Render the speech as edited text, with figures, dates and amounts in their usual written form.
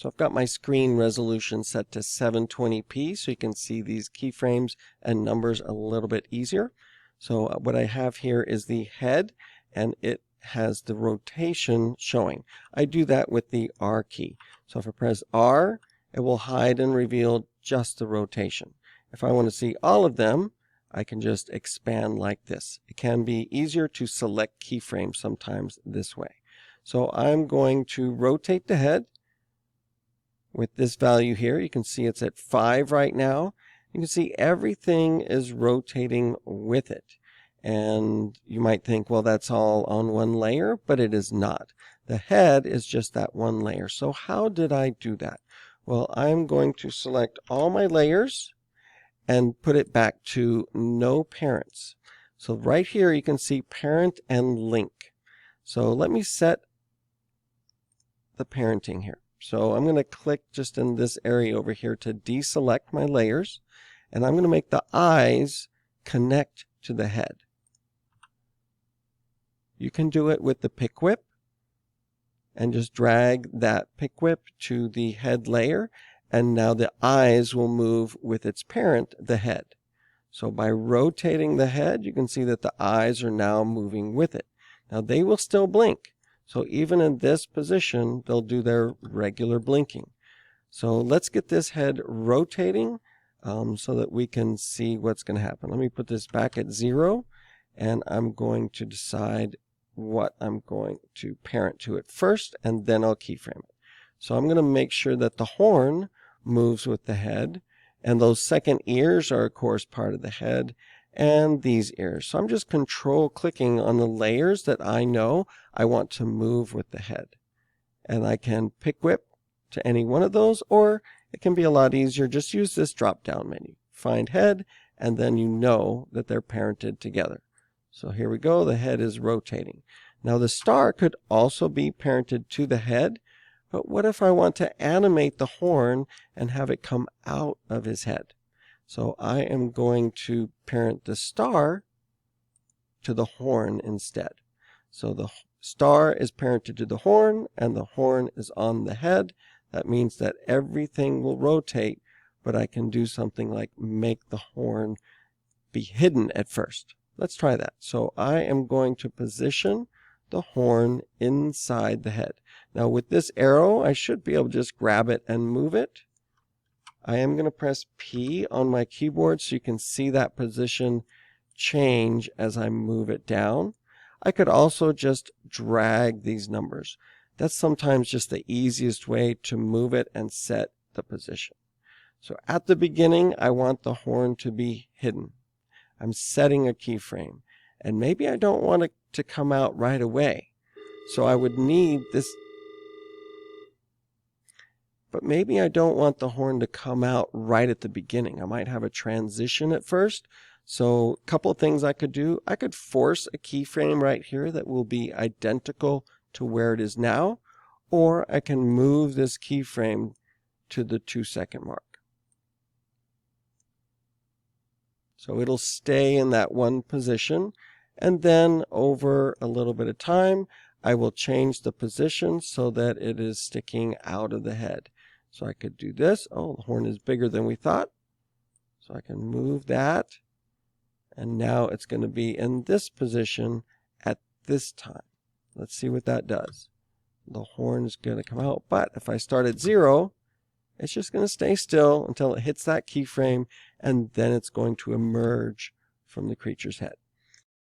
So I've got my screen resolution set to 720p so you can see these keyframes and numbers a little bit easier. So what I have here is the head, and it has the rotation showing. I do that with the R key. So if I press R, it will hide and reveal just the rotation. If I want to see all of them, I can just expand like this. It can be easier to select keyframes sometimes this way. So I'm going to rotate the head with this value here. You can see it's at 5 right now. You can see everything is rotating with it. And you might think, well, that's all on one layer, but it is not. The head is just that one layer. So how did I do that? Well, I'm going to select all my layers and put it back to no parents. So right here you can see parent and link. So let me set the parenting here. So I'm going to click just in this area over here to deselect my layers, and I'm going to make the eyes connect to the head. You can do it with the pick whip and just drag that pick whip to the head layer, and now the eyes will move with its parent, the head. So by rotating the head, you can see that the eyes are now moving with it. Now they will still blink. So even in this position, they'll do their regular blinking. So let's get this head rotating so that we can see what's going to happen. Let me put this back at 0, and I'm going to decide what I'm going to parent to it first, and then I'll keyframe it. So I'm going to make sure that the horn moves with the head, and those second ears are of course part of the head, and these ears. So I'm just control clicking on the layers that I know I want to move with the head. And I can pick whip to any one of those, or it can be a lot easier. Just use this drop down menu. Find head, and then you know that they're parented together. So here we go, the head is rotating. Now the star could also be parented to the head, but what if I want to animate the horn and have it come out of his head? So I am going to parent the star to the horn instead. So the star is parented to the horn, and the horn is on the head. That means that everything will rotate, but I can do something like make the horn be hidden at first. Let's try that. So I am going to position the horn inside the head. Now with this arrow, I should be able to just grab it and move it. I am going to press P on my keyboard so you can see that position change as I move it down. I could also just drag these numbers. That's sometimes just the easiest way to move it and set the position. So at the beginning, I want the horn to be hidden. I'm setting a keyframe, and maybe I don't want it to come out right away. So I would need this. But maybe I don't want the horn to come out right at the beginning. I might have a transition at first. So a couple of things I could do. I could force a keyframe right here that will be identical to where it is now, or I can move this keyframe to the 2-second mark. So it'll stay in that one position, and then over a little bit of time, I will change the position so that it is sticking out of the head. So I could do this. Oh, the horn is bigger than we thought. So I can move that. And now it's going to be in this position at this time. Let's see what that does. The horn is going to come out. But if I start at 0, it's just going to stay still until it hits that keyframe, and then it's going to emerge from the creature's head.